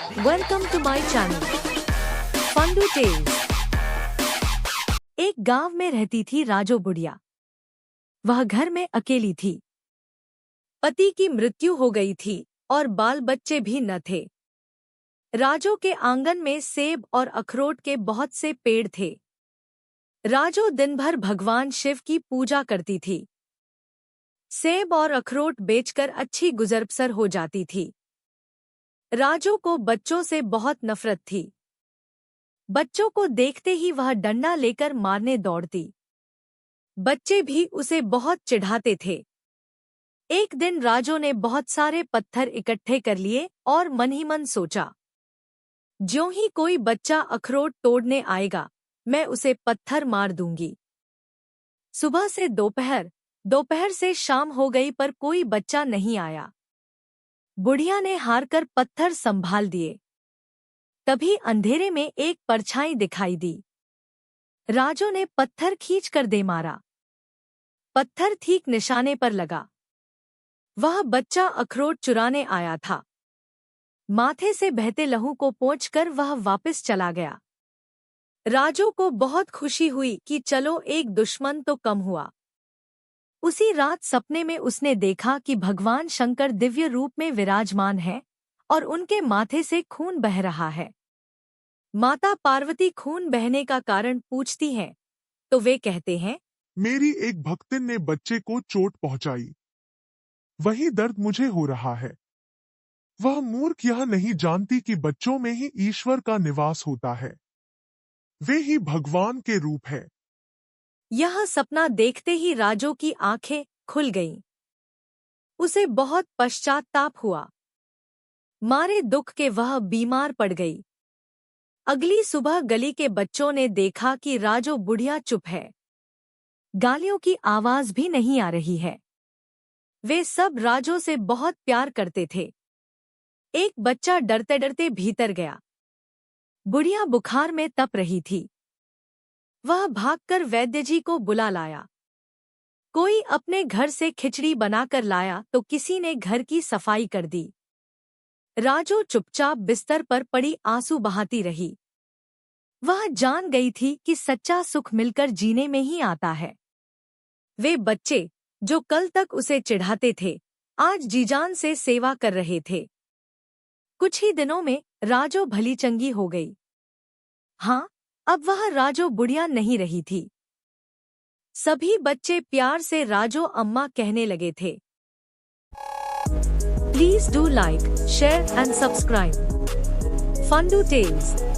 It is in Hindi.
Welcome to my channel Fundu tales. एक गांव में रहती थी राजो बुढ़िया। वह घर में अकेली थी। पति की मृत्यु हो गई थी और बाल बच्चे भी न थे। राजो के आंगन में सेब और अखरोट के बहुत से पेड़ थे। राजो दिन भर भगवान शिव की पूजा करती थी। सेब और अखरोट बेचकर अच्छी गुजर-बसर हो जाती थी। राजो को बच्चों से बहुत नफरत थी। बच्चों को देखते ही वह डंडा लेकर मारने दौड़ती। बच्चे भी उसे बहुत चिढ़ाते थे। एक दिन राजो ने बहुत सारे पत्थर इकट्ठे कर लिए और मन ही मन सोचा, ज्यों ही कोई बच्चा अखरोट तोड़ने आएगा, मैं उसे पत्थर मार दूंगी। सुबह से दोपहर, दोपहर से शाम हो गई पर कोई बच्चा नहीं आया। बुढ़िया ने हारकर पत्थर संभाल दिए। तभी अंधेरे में एक परछाई दिखाई दी। राजो ने पत्थर खींचकर दे मारा। पत्थर ठीक निशाने पर लगा। वह बच्चा अखरोट चुराने आया था। माथे से बहते लहू को पोंछकर वह वापस चला गया। राजो को बहुत खुशी हुई कि चलो एक दुश्मन तो कम हुआ। उसी रात सपने में उसने देखा कि भगवान शंकर दिव्य रूप में विराजमान है और उनके माथे से खून बह रहा है। माता पार्वती खून बहने का कारण पूछती हैं, तो वे कहते हैं, मेरी एक भक्तिन ने बच्चे को चोट पहुंचाई, वही दर्द मुझे हो रहा है। वह मूर्ख यह नहीं जानती कि बच्चों में ही ईश्वर का निवास होता है। वे ही भगवान के रूप है। यह सपना देखते ही राजो की आंखें खुल गईं। उसे बहुत पश्चाताप हुआ। मारे दुख के वह बीमार पड़ गई। अगली सुबह गली के बच्चों ने देखा कि राजो बुढ़िया चुप है। गालियों की आवाज भी नहीं आ रही है। वे सब राजो से बहुत प्यार करते थे। एक बच्चा डरते डरते भीतर गया। बुढ़िया बुखार में तप रही थी। वह भागकर वैद्य जी को बुला लाया। कोई अपने घर से खिचड़ी बनाकर लाया तो किसी ने घर की सफाई कर दी। राजो चुपचाप बिस्तर पर पड़ी आंसू बहाती रही। वह जान गई थी कि सच्चा सुख मिलकर जीने में ही आता है। वे बच्चे, जो कल तक उसे चिढ़ाते थे, आज जीजान से सेवा कर रहे थे। कुछ ही दिनों में राजो भली चंगी हो गई। हाँ, अब वह राजो बुढ़िया नहीं रही थी। सभी बच्चे प्यार से राजो अम्मा कहने लगे थे। Please do like, share and subscribe Fundu tales.